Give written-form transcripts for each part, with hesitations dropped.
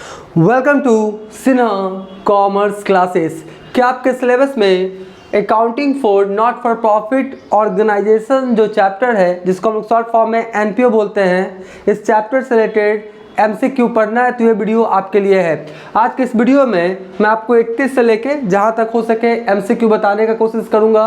Welcome to Sinha commerce classes. क्या आपके syllabus में accounting for not for profit organisation जो चैप्टर है, जिसको हम लोग शॉर्ट फॉर्म में एनपीओ बोलते हैं, इस चैप्टर से रिलेटेड एमसीक्यू पढ़ना है तो ये वीडियो आपके लिए है। आज के इस वीडियो में मैं आपको 31 से लेके जहाँ तक हो सके एमसीक्यू बताने का कोशिश करूँगा।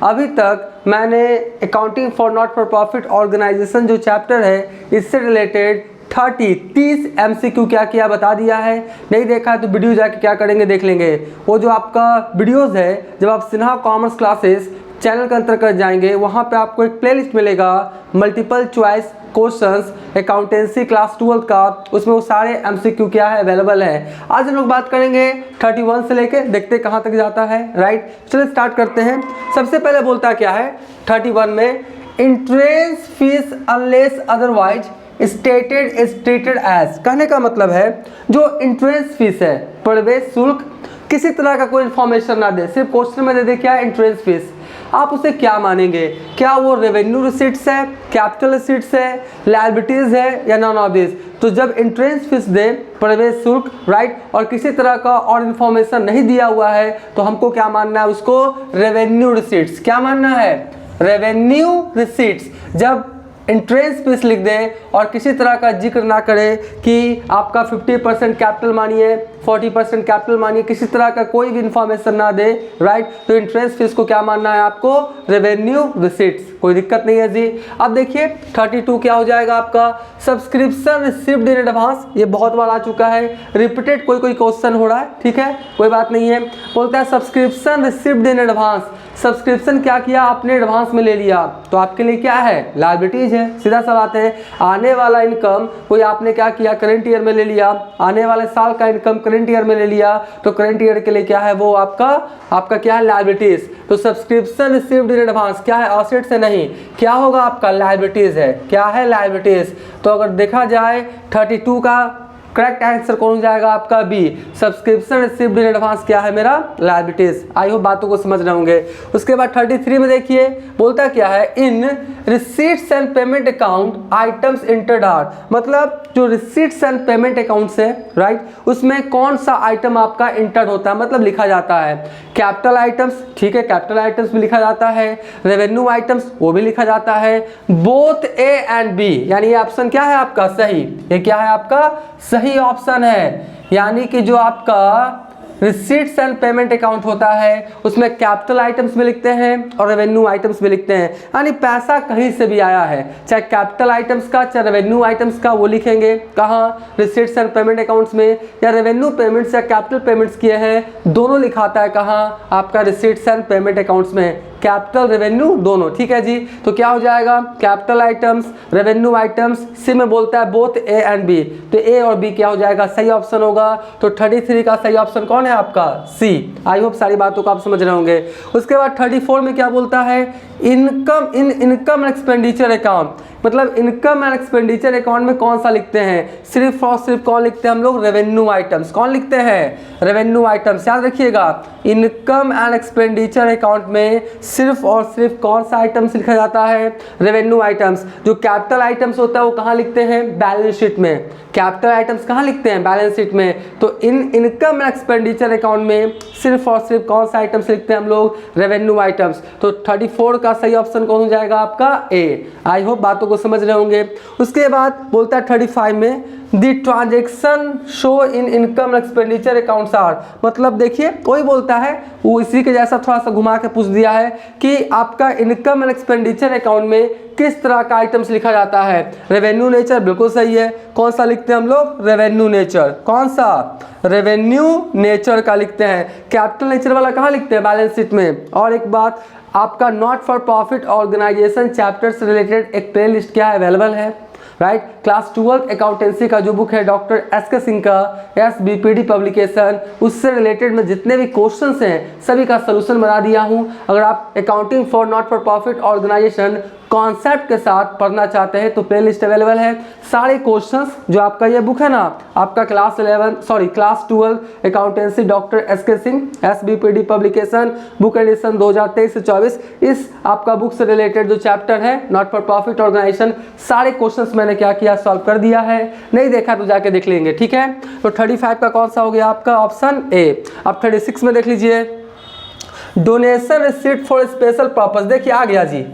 अभी तक मैंने accounting for not for profit organisation जो चैप्टर है, इससे रिलेटेड 30 एमसीक्यू क्या किया बता दिया है। नहीं देखा है तो वीडियो जाके क्या करेंगे देख लेंगे। वो जो आपका वीडियोस है, जब आप सिन्हा कॉमर्स क्लासेस चैनल के अंतर्गत जाएंगे, वहाँ पे आपको एक प्लेलिस्ट मिलेगा multiple choice questions accountancy class 12 का। उसमें वो सारे एमसीक्यू क्या है अवेलेबल है। आज हम लोग बात करेंगे 31 से लेके, देखते कहाँ तक जाता है। राइट, चलिए स्टार्ट करते हैं। सबसे पहले बोलता क्या है 31 में, entrance fees unless otherwise stated is treated as. कहने का मतलब है जो इंट्रेंस फीस है, प्रवेश शुल्क, किसी तरह का कोई इन्फॉर्मेशन ना दे, सिर्फ क्वेश्चन में दे दे क्या है इंट्रेंस फीस, आप उसे क्या मानेंगे? क्या वो रेवेन्यू रिसीट्स है, कैपिटल रिसीट्स है, लायबिलिटीज है या नॉन ऑफ दिस? तो जब इंट्रेंस फीस दे, प्रवेश शुल्क, राइट, और किसी तरह का और इन्फॉर्मेशन नहीं दिया हुआ है, तो हमको क्या मानना है? उसको रेवेन्यू रिसीट्स क्या मानना है? Revenue receipts. जब इंट्रेंस फीस लिख दे और किसी तरह का जिक्र ना करे कि आपका 50% कैपिटल मानिए, 40% कैपिटल मानिए, किसी तरह का कोई भी इंफॉर्मेशन ना दे, राइट, तो इंट्रेंस फीस को क्या मानना है आपको? Revenue receipts. कोई दिक्कत नहीं है जी। अब देखिए 32 क्या हो जाएगा आपका? Subscription received in advance. ये बहुत बार आ चुका है, रिपीटेड कोई क्वेश्चन हो रहा है, ठीक है, कोई बात नहीं है। बोलता है subscription received in advance. Subscription क्या किया आपने? एडवांस में ले लिया, तो आपके लिए क्या है? लायबिलिटीज है। सीधा सा बात है। आने वाला इनकम कोई आपने क्या किया? करंट ईयर में ले लिया। आने वाले साल का इनकम करंट ईयर में ले लिया, तो करंट ईयर के लिए क्या है? वो आपका क्या है? लायबिलिटीज। तो सब्सक्रिप्शन रिसीव्ड इन एडवांस क्या है? एसेट से नहीं, क्या होगा आपका? लायबिलिटीज है। क्या है? लायबिलिटीज। तो अगर देखा जाए 32 का करेक्ट आंसर कौन हो जाएगा आपका? B. Subscription received in advance क्या है मेरा? लायबिलिटीज। आई होप बातों को समझ रहे होंगे। उसके बाद 33 में देखिए बोलता क्या है, in receipts and payment account items entered are. मतलब जो रिसीट्स एंड पेमेंट अकाउंट्स है, राइट, उसमें कौन सा आइटम आपका इंटर्ड होता है, मतलब लिखा जाता है? कैपिटल आइटम्स, ठीक है, कैपिटल आइटम्स भी लिखा जाता है, रेवेन्यू आइटम्स वो भी लिखा जाता है। बोथ ए एंड बी, यानी ये ऑप्शन क्या है आपका? सही। ये क्या है आपका? सही ऑप्शन है। यानी कि जो आपका रिसीट्स एंड पेमेंट अकाउंट होता है, उसमें कैपिटल आइटम्स भी लिखते हैं और रेवेन्यू आइटम्स भी लिखते हैं। यानी पैसा कहीं से भी आया है, चाहे कैपिटल आइटम्स का चाहे रेवेन्यू आइटम्स का, वो लिखेंगे कहाँ? रिसीट्स एंड पेमेंट अकाउंट्स में। या रेवेन्यू पेमेंट्स या कैपिटल पेमेंट्स किए हैं, दोनों लिखाता है कहाँ? आपका रिसीट्स एंड पेमेंट अकाउंट्स में, कैपिटल रेवेन्यू दोनों, ठीक है जी। तो क्या हो जाएगा? Capital items, revenue items. C में बोलता है बोथ ए एंड बी, तो ए और बी क्या हो जाएगा? सही ऑप्शन होगा। तो 33 का सही ऑप्शन कौन है आपका? सी। आई होप सारी बातों को आप समझ रहे होंगे। उसके बाद 34 में क्या बोलता है? Income and expenditure account. मतलब इनकम एंड एक्सपेंडिचर अकाउंट में कौन सा लिखते हैं? सिर्फ और सिर्फ कौन लिखते हैं हम लोग? Revenue items. कौन लिखते हैं? Revenue items. याद रखिएगा, इनकम एंड एक्सपेंडिचर अकाउंट में सिर्फ और सिर्फ कौन सा आइटम्स लिखा जाता है? Revenue items. जो कैपिटल आइटम्स होता है वो कहाँ लिखते हैं? बैलेंस शीट में। कैपिटल आइटम्स कहाँ लिखते हैं? बैलेंस शीट में। तो इनकम एंड एक्सपेंडिचर अकाउंट में सिर्फ और सिर्फ कौन सा आइटम्स लिखते हैं हम लोग? Revenue items. तो 34 का सही ऑप्शन कौन हो जाएगा आपका? ए। आई होप बातों को समझ रहे होंगे। उसके बाद बोलता है 35 में, the transaction show in income expenditure accounts are. मतलब देखिए कोई बोलता है, वो इसी के जैसा थोड़ा सा घुमा के पूछ दिया है कि आपका इनकम एंड एक्सपेंडिचर अकाउंट में किस तरह का आइटम्स लिखा जाता है? Revenue nature. बिल्कुल सही है। कौन सा लिखते हैं हम लोग? Revenue nature. कौन सा? रेवेन्यू नेचर का लिखते हैं। कैपिटल नेचर वाला कहाँ लिखते हैं? बैलेंस शीट में। और एक बात, आपका not for profit organization chapter से रिलेटेड एक प्ले लिस्ट क्या अवेलेबल है, राइट। क्लास 12 अकाउंटेंसी का जो बुक है डॉक्टर एस.के. सिंह का, SBPD पब्लिकेशन, उससे रिलेटेड में जितने भी क्वेश्चंस हैं सभी का सलूशन बना दिया हूं। अगर आप accounting for not for profit organization concept के साथ पढ़ना चाहते हैं तो प्लेलिस्ट अवेलेबल है। सारे क्वेश्चंस जो आपका ये बुक है ना, आपका class 12 accountancy doctor SK Singh SBPD publication book edition 2023 से 24, इस आपका बुक से रिलेटेड जो चैप्टर है नॉट फॉर प्रॉफिट ऑर्गेनाइजेशन, सारे क्वेश्चंस मैंने क्या किया, सॉल्व कर दिया है। नहीं देखा तो जाके देख लेंगे, ठीक है। तो 35 का कौन सा हो गया आपका, ऑप्शन ए। अब 36 में देख लीजिए, donation receipt for special purpose. देखिए आ गया जी,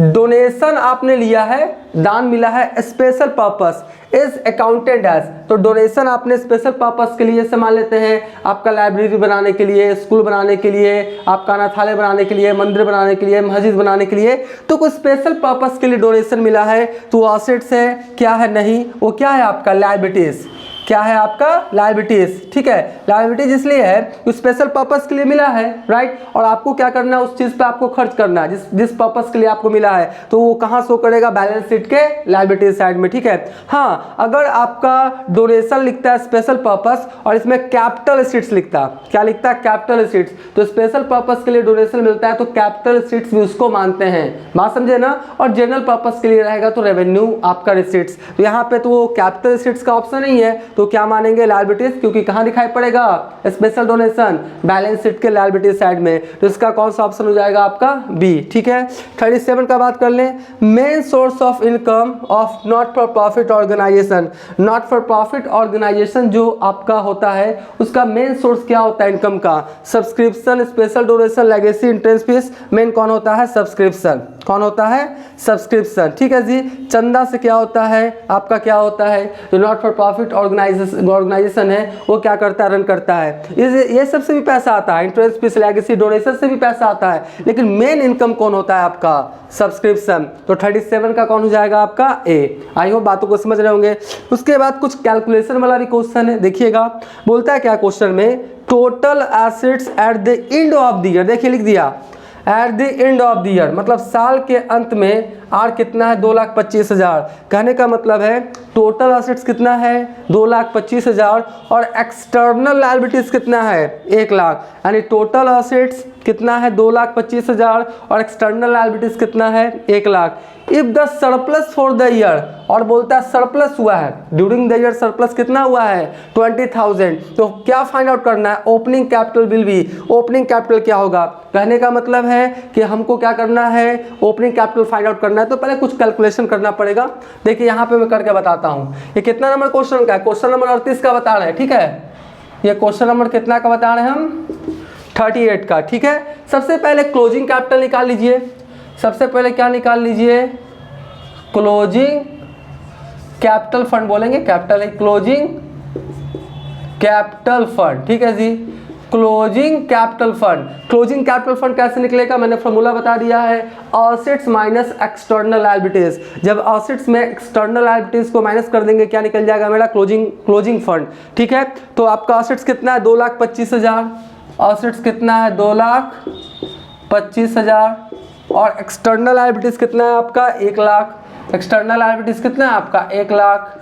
डोनेशन आपने लिया है, दान मिला है special purpose is accounted as. तो डोनेशन आपने स्पेशल पर्पस के लिए मान लेते हैं, आपका लाइब्रेरी बनाने के लिए, स्कूल बनाने के लिए, आपका अनाथालय बनाने के लिए, मंदिर बनाने के लिए, मस्जिद बनाने के लिए, तो कोई स्पेशल पर्पस के लिए डोनेशन मिला है तो वो असेट्स है, क्या है, नहीं, वो क्या है आपका लायबिलिटीज। क्या है आपका लायबिलिटीज, ठीक है। लायबिलिटीज इसलिए है कि स्पेशल पर्पस के लिए मिला है, राइट, और आपको क्या करना है, उस चीज पे आपको खर्च करना है जिस पर्पस के लिए आपको मिला है, तो वो कहाँ शो करेगा, बैलेंस शीट के लायबिलिटीज साइड में, ठीक है। हाँ, अगर आपका डोनेशन लिखता है स्पेशल पर्पस और इसमें कैपिटल रिसीट्स लिखता, क्या लिखता है, कैपिटल रिसीट्स, तो स्पेशल पर्पस के लिए डोनेशन मिलता है तो कैपिटल रिसीट्स भी उसको मानते हैं, बात समझे ना। और जनरल पर्पस के लिए रहेगा तो रेवेन्यू आपका रिसीट्स, तो यहाँ पे तो वो कैपिटल रिसीट्स का ऑप्शन नहीं है, तो क्या मानेंगे, लायबिलिटीज, क्योंकि कहां दिखाई पड़ेगा, स्पेशल डोनेशन बैलेंस शीट के लायबिलिटीज साइड में, तो इसका कौन सा ऑप्शन हो जाएगा आपका बी, ठीक है। 37 का बात कर लें, main source of income of not for profit organisation. Not for profit organisation जो आपका होता है उसका मेन सोर्स क्या होता है इनकम का, subscription, special donation, legacy, entrance fees. Main कौन होता है, सब्सक्रिप्शन, कौन होता है, सब्सक्रिप्शन, ठीक है जी। चंदा से क्या होता है आपका, क्या होता है, जो नॉट फॉर प्रॉफिट ऑर्गेनाइजेशन है वो क्या करता है, रन करता है, ये सब से भी पैसा आता है, एंट्रेंस फीस, लेगेसी, डोनेशन से भी पैसा आता है, लेकिन मेन इनकम कौन होता है आपका, सब्सक्रिप्शन। तो 37 का कौन हो जाएगा आपका ए। आई होप बातों को समझ रहे होंगे। उसके बाद कुछ कैलकुलेशन वाला भी क्वेश्चन है, देखिएगा बोलता है क्या क्वेश्चन में, total assets at the end of the year. देखिए लिख दिया at the end of the year, मतलब साल के अंत में आर कितना है, 2,25,000। कहने का मतलब है टोटल एसेट्स कितना है, 2,25,000, और एक्सटर्नल लायबिलिटीज कितना है, 1 लाख। यानी टोटल एसेट्स कितना है, 2,25,000, और एक्सटर्नल लायबिलिटीज कितना है, 1 lakh. If the surplus for the year, और बोलता है सरप्लस हुआ है ड्यूरिंग द ईयर, सरप्लस कितना हुआ है, 20,000। तो क्या फाइंड आउट करना है, opening capital will be, opening capital क्या होगा। कहने का मतलब है कि हमको क्या करना है, ओपनिंग कैपिटल फाइंड आउट करना है, तो पहले कुछ कैलकुलेशन करना पड़ेगा। देखिए यहाँ पे मैं करके बताता हूँ। ये कितना नंबर क्वेश्चन का है, क्वेश्चन नंबर 38 का बता रहे हैं, ठीक है। ये क्वेश्चन नंबर कितना का बता रहे हैं हम, 38 का, ठीक है। सबसे पहले क्लोजिंग कैपिटल निकाल लीजिए, सबसे पहले क्या निकाल लीजिए, क्लोजिंग कैपिटल फंड बोलेंगे, कैपिटल है क्लोजिंग कैपिटल फंड, ठीक है जी। Closing capital fund, closing capital fund कैसे निकलेगा, मैंने फॉर्मूला बता दिया है, एसेट्स माइनस एक्सटर्नल लायबिलिटीज। जब एसेट्स में एक्सटर्नल लायबिलिटीज को माइनस कर देंगे क्या निकल जाएगा मेरा, क्लोजिंग फंड, ठीक है। तो आपका एसेट्स कितना है, 2,25,000, एसेट्स कितना है, 2,25,000, और एक्सटर्नल लायबिलिटीज कितना है आपका, 1 लाख। एक्सटर्नल लायबिलिटीज कितना है आपका, 1 लाख,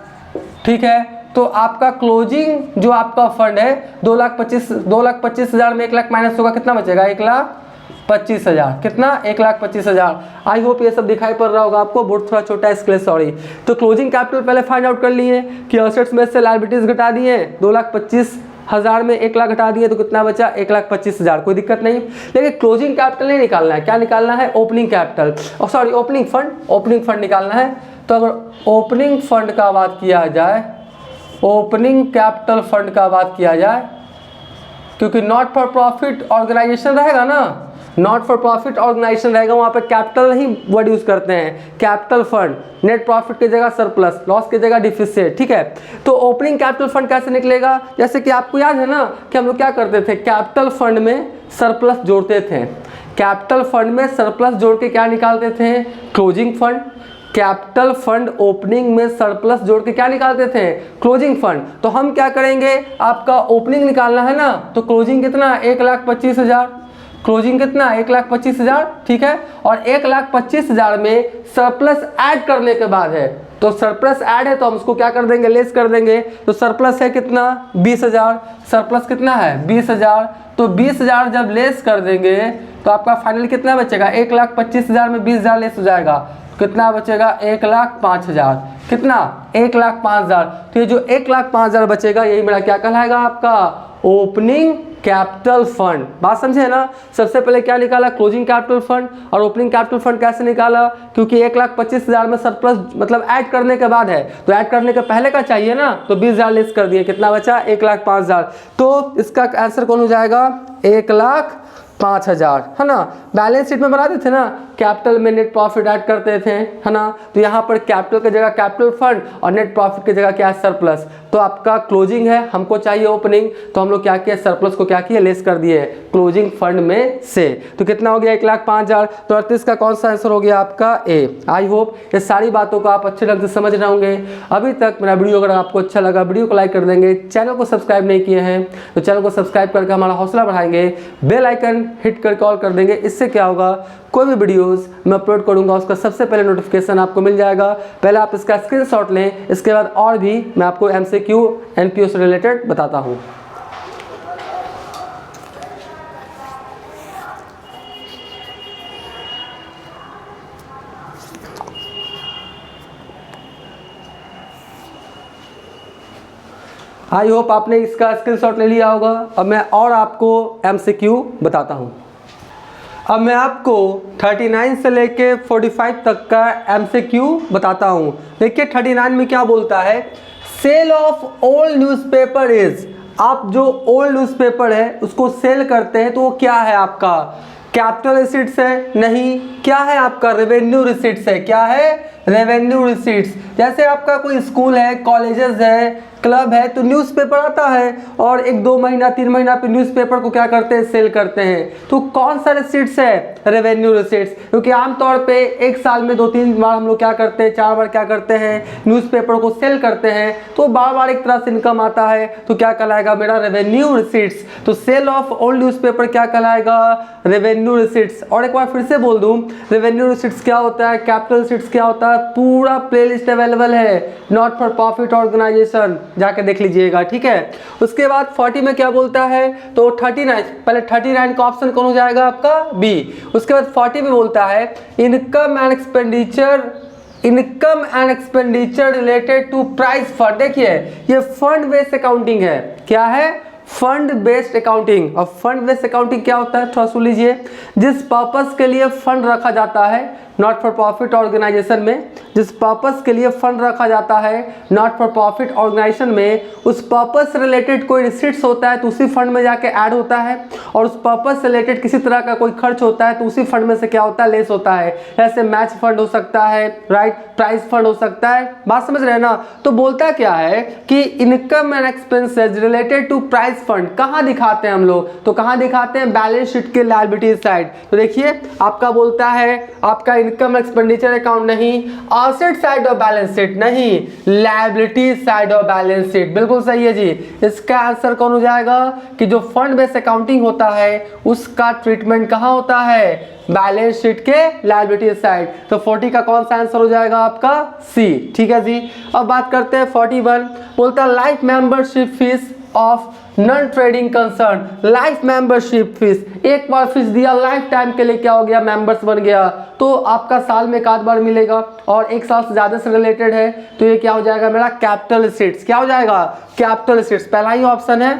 ठीक है। तो आपका क्लोजिंग जो आपका फंड है 2,25,000 में 1 लाख माइनस होगा, कितना बचेगा, 1,25,000, कितना, 1,25,000। आई होप ये सब दिखाई पड़ रहा होगा आपको, बोर्ड थोड़ा छोटा है इसके लिए सॉरी। तो क्लोजिंग कैपिटल पहले फाइंड आउट कर लिए कि एसेट्स में से लायबिलिटीज घटा दिए, 2,25,000 में 1 लाख घटा दिए तो कितना बचा, 1,25,000, कोई दिक्कत नहीं। लेकिन क्लोजिंग कैपिटल नहीं निकालना है, क्या निकालना है, ओपनिंग कैपिटल, और सॉरी ओपनिंग फंड निकालना है। तो अगर ओपनिंग फंड का बात किया जाए, ओपनिंग कैपिटल फंड का बात किया जाए, क्योंकि नॉट फॉर प्रॉफिट ऑर्गेनाइजेशन रहेगा ना, नॉट फॉर प्रॉफिट ऑर्गेनाइजेशन रहेगा, वहाँ पे कैपिटल ही वर्ड यूज करते हैं, कैपिटल फंड, नेट प्रॉफिट की जगह सरप्लस, लॉस की जगह डिफिसिट, ठीक है। तो ओपनिंग कैपिटल फंड कैसे निकलेगा, जैसे कि आपको याद है ना कि हम लोग क्या करते थे, कैपिटल फंड में सरप्लस जोड़ते थे, कैपिटल फंड में सरप्लस जोड़ के क्या निकालते थे, closing fund. Capital fund opening में सरप्लस जोड़ के क्या निकालते थे, क्लोजिंग फंड। तो हम क्या करेंगे, आपका ओपनिंग निकालना है ना, तो क्लोजिंग कितना, 1,25,000, क्लोजिंग कितना, 1,25,000, ठीक है। और 1,25,000 में सरप्लस ऐड करने के बाद है, तो सरप्लस ऐड है तो हम उसको क्या कर देंगे, लेस कर देंगे। तो सरप्लस है कितना, 20,000, सरप्लस कितना है, 20,000। तो 20,000 जब लेस कर देंगे तो आपका फाइनल कितना बचेगा, 1,25,000 में 20,000 लेस हो जाएगा, कितना बचेगा 1,05,000, कितना 1,05,000। तो ये जो 1,05,000 बचेगा यही मेरा क्या कहलाएगा, आपका ओपनिंग कैपिटल फंड। बात समझे ना। सबसे पहले क्या निकाला, क्लोजिंग कैपिटल फंड। और ओपनिंग कैपिटल फंड कैसे निकाला, क्योंकि 1,25,000 में सरप्लस मतलब ऐड करने के बाद है, तो ऐड करने के पहले का चाहिए ना, तो 20,000 लेस कर दिए, कितना बचा 1,05,000। तो इसका आंसर कौन हो जाएगा, 1,05,000, है ना। बैलेंस शीट में बनाते थे ना, कैपिटल में नेट प्रॉफिट ऐड करते थे, है ना। तो यहाँ पर कैपिटल की जगह कैपिटल फंड और नेट प्रॉफिट की जगह क्या है, सरप्लस। तो आपका क्लोजिंग है, हमको चाहिए ओपनिंग, तो हम लोग क्या किया, सरप्लस को क्या किया, लेस कर दिए क्लोजिंग फंड में से। तो कितना हो गया 1,05,000। तो 38 का कौन सा आंसर हो गया आपका ए। आई होप ये सारी बातों को आप अच्छे ढंग से समझ रहे होंगे। अभी तक मेरा वीडियो अगर आपको अच्छा लगा, वीडियो को लाइक कर देंगे, चैनल को सब्सक्राइब नहीं किए हैं तो चैनल को सब्सक्राइब करके हमारा हौसला बढ़ाएंगे, बेल आइकन हिट करके ऑल कर देंगे। इससे क्या होगा, कोई भी वीडियोस मैं अपलोड करूंगा उसका सबसे पहले नोटिफिकेशन आपको मिल जाएगा। पहले आप इसका स्क्रीनशॉट लें, इसके बाद और भी मैं आपको MCQ NPO से रिलेटेड बताता हूं। आई होप आपने इसका स्क्रीनशॉट ले लिया होगा। अब मैं और आपको MCQ बताता हूं। अब मैं आपको 39 से लेके 45 तक का MCQ बताता हूं। देखिए 39 में क्या बोलता है, sale of old newspaper is, आप जो ओल्ड न्यूज़पेपर है उसको सेल करते हैं तो वो क्या है आपका, कैपिटल रिसीट्स है, नहीं, क्या है आपका रेवेन्यू रिसीट्स है, क्या है रेवेन्यू रिसीट्स। जैसे आपका कोई स्कूल है, कॉलेजेस है, क्लब है, तो न्यूज़पेपर आता है और 1-2 महीना 3 महीना पे न्यूज़पेपर को क्या करते हैं, सेल करते हैं। तो कौन सा रिसीट्स है, रेवेन्यू रिसीट्स। क्योंकि आमतौर पे एक साल में 2-3 बार हम लोग क्या करते हैं, 4 बार क्या करते हैं, न्यूज़पेपर को सेल करते हैं, तो बार बार एक तरह से इनकम आता है, तो क्या कहलाएगा मेरा रेवेन्यू रिसीट्स। तो सेल ऑफ ओल्ड न्यूज़पेपर क्या कहलाएगा, रेवेन्यू रिसीट्स। और एक बार फिर से बोल दूं, रेवेन्यू रिसीट्स क्या होता है, कैपिटल रिसीट्स क्या होता है, पूरा प्लेलिस्ट अवेलेबल है नॉट फॉर प्रॉफिट ऑर्गेनाइजेशन, जाके देख लीजिएगा, ठीक है। उसके बाद 40 में क्या बोलता है, तो 39, पहले 39 का ऑप्शन कौन हो जाएगा आपका बी। उसके बाद 40 में बोलता है income and expenditure related to prize fund. देखिए ये फंड बेस्ड अकाउंटिंग है, क्या है, फंड बेस्ड अकाउंटिंग। और फंड बेस्ड अकाउंटिंग क्या होता है, थोड़ा सुन लीजिए, जिस पर्पस के लिए फंड रखा जाता है नॉट फॉर प्रॉफिट ऑर्गेनाइजेशन में, जिस पर्पस के लिए फंड रखा जाता है नॉट फॉर प्रॉफिट ऑर्गेनाइजेशन में, उस पर्पस से रिलेटेड कोई रिसीट्स होता है तो उसी फंड में जाके ऐड होता है, और उस पर्पस से रिलेटेड किसी तरह का कोई खर्च होता है तो उसी फंड में से क्या होता है, लेस होता है। ऐसे मैच फंड हो सकता है, राइट, प्राइस फंड हो सकता है। बात समझ रहे हैं ना। तो बोलता क्या है कि income and expenses related to prize fund कहाँ दिखाते हैं हम लोग, तो कहाँ दिखाते हैं, बैलेंस शीट के लायबिलिटी साइड। तो देखिए आपका बोलता है आपका इनकम एक्सपेंडिचर अकाउंट नहीं, asset side of balance sheet नहीं, liability side of balance sheet. बिल्कुल सही है जी। इसका आंसर कौन हो जाएगा कि जो फंड बेस्ड अकाउंटिंग होता है उसका ट्रीटमेंट कहाँ होता है, बैलेंस शीट के लायबिलिटी साइड। तो 40 का कौन सा आंसर हो जाएगा आपका सी, ठीक है जी। अब बात करते हैं 41, बोलता है life membership fees of non trading concern. Life membership fees, एक बार फीस दिया, लाइफ टाइम के लिए क्या हो गया, मेंबर्स बन गया, तो आपका साल में एक आध बार मिलेगा और 1 साल से ज्यादा से रिलेटेड है, तो ये क्या हो जाएगा मेरा कैपिटल रिसीट्स। क्या हो जाएगा, कैपिटल रिसीट्स, पहला ही ऑप्शन है,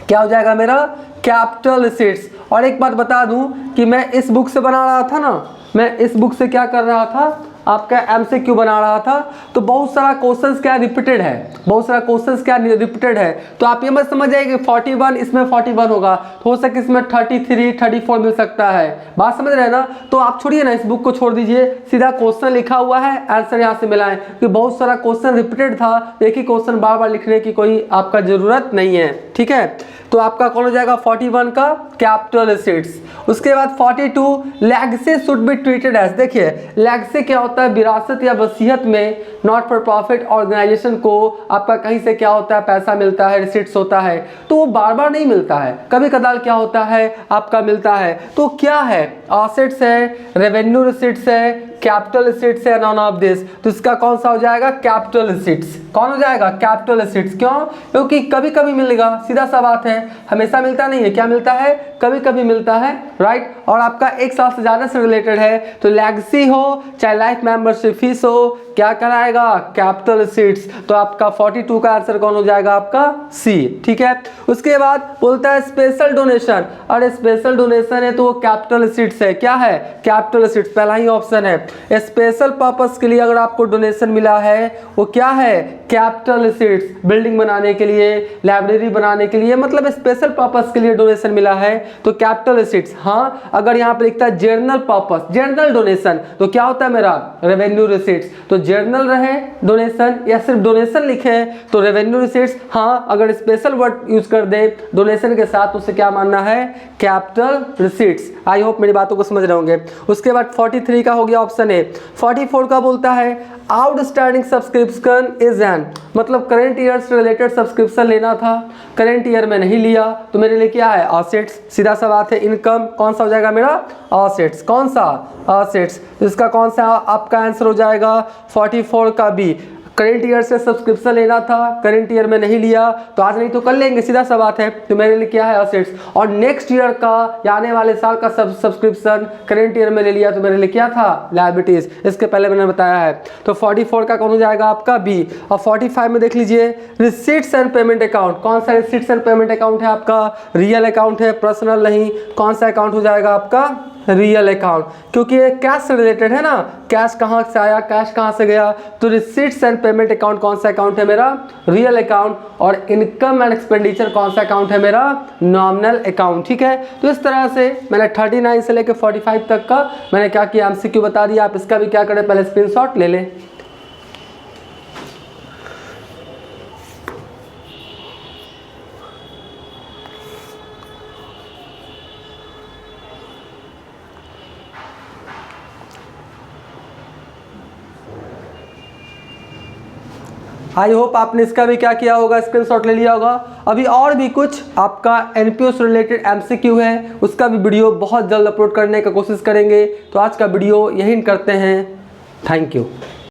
क्या हो जाएगा मेरा कैपिटल रिसीट्स। और एक बात बता दूं कि मैं इस बुक से बना रहा था ना, मैं इस बुक से क्या कर रहा था, आपका MCQ बना रहा था, तो बहुत सारा क्वेश्चंस क्या रिपीटेड है, बहुत सारा क्वेश्चंस क्या रिपीटेड है। तो आप ये मत समझ जाइए कि 41 इसमें 41 होगा, तो हो सके इसमें 33, 34 मिल सकता है। बात समझ रहे हैं ना। तो आप छोड़िए ना, इस बुक को छोड़ दीजिए, सीधा क्वेश्चन लिखा हुआ है, आंसर यहाँ से मिलाएं, क्योंकि बहुत सारा क्वेश्चन रिपीटेड था, एक ही क्वेश्चन बार बार लिखने की कोई आपका जरूरत नहीं है, ठीक है। तो आपका कौन हो जाएगा 41 का कैपिटल रिसीट्स। उसके बाद 42 legacy should be treated as. देखिए लेगेसी क्या होता है, विरासत या वसीयत में नॉट फॉर प्रॉफिट ऑर्गेनाइजेशन को आपका कहीं से क्या होता है, पैसा मिलता है, रिसीट्स होता है, तो वो बार बार नहीं मिलता है, कभी कदार क्या होता है आपका मिलता है। तो क्या है, एसेट्स है, रेवेन्यू रिसीट्स है, कैपिटल रिसीट्स है, नॉन ऑफ दिस। तो इसका कौन सा हो जाएगा, कैपिटल रिसीट्स। कौन हो जाएगा? Capital assets. क्यों? क्योंकि कभी कभी मिलेगा, सीधा सा बात है, हमेशा मिलता नहीं है। क्या मिलता है? कभी कभी मिलता है, राइट। और आपका 1 साल से ज़्यादा से रिलेटेड है तो लेगेसी हो चाहे लाइफ मेंबरशिप फीस हो, क्या कराएगा? Capital assets. तो आपका 42 का आंसर कौन हो जाएगा? आपका सी, ठीक है। उसके बाद बोलता है स्पेशल डोनेशन। अरे स्पेशल डोनेशन है तो वो कैपिटल एसेट्स है। क्या है? कैपिटल एसेट्स, पहला ही ऑप्शन है। स्पेशल पर्पस के लिए अगर आपको डोनेशन मिला है वो क्या है? Capital assets. बिल्डिंग बनाने के लिए, लाइब्रेरी बनाने के लिए, मतलब स्पेशल पर्पस के लिए डोनेशन मिला है तो कैपिटल एसेट्स। हाँ, अगर यहाँ पे लिखता है जनरल पर्पस, जनरल डोनेशन, तो क्या होता है मेरा? Revenue receipts. तो जनरल रहे डोनेशन या सिर्फ डोनेशन लिखे तो रेवेन्यू रिसीट्स। हाँ, अगर स्पेशल वर्ड यूज कर दे डोनेशन के साथ तो उसे क्या मानना है? Capital receipts. आई होप मेरी बातों को समझ रहे होंगे। उसके बाद 43 का हो गया ऑप्शन ए। 44 का बोलता है आउटस्टैंडिंग सब्सक्रिप्शन इज एन, मतलब करंट ईयर से रिलेटेड सब्सक्रिप्शन लेना था, करंट ईयर में नहीं लिया तो मेरे लिए क्या है? असेट्स। सीधा सा बात है, इनकम कौन सा हो जाएगा मेरा? असेट्स। कौन सा? असेट्स। इसका कौन सा आपका आंसर हो जाएगा? 44 का बी। करंट ईयर से सब्सक्रिप्शन लेना था, करंट ईयर में नहीं लिया तो आज नहीं तो कल लेंगे, सीधा सा बात है। तो मेरे लिए क्या है? असेट्स। और नेक्स्ट ईयर का या आने वाले साल का सब्सक्रिप्शन करंट ईयर में ले लिया तो मेरे लिए क्या था? लायबिलिटीज। इसके पहले मैंने बताया है। तो 44 का कौन हो जाएगा? आपका बी। और 45 में देख लीजिए रिसीट्स एंड पेमेंट अकाउंट। कौन सा रिसीट्स एंड पेमेंट अकाउंट है आपका? रियल अकाउंट है, पर्सनल नहीं। कौन सा अकाउंट हो जाएगा आपका? रियल अकाउंट, क्योंकि ये कैश से रिलेटेड है ना। कैश कहाँ से आया, कैश कहाँ से गया, तो रिसीट्स एंड पेमेंट अकाउंट कौन सा अकाउंट है मेरा? Real account. और इनकम एंड एक्सपेंडिचर कौन सा अकाउंट है मेरा? नॉमिनल अकाउंट, ठीक है। तो इस तरह से मैंने 39 से लेकर 45 तक का मैंने क्या किया? एमसीक्यू बता दिया। आप इसका भी क्या करें? पहले स्क्रीनशॉट ले लें। आई होप आपने इसका भी क्या किया होगा? स्क्रीनशॉट ले लिया होगा। अभी और भी कुछ आपका एनपीओ से रिलेटेड एमसीक्यू है, उसका भी वीडियो बहुत जल्द अपलोड करने का कोशिश करेंगे। तो आज का वीडियो यही करते हैं। Thank you.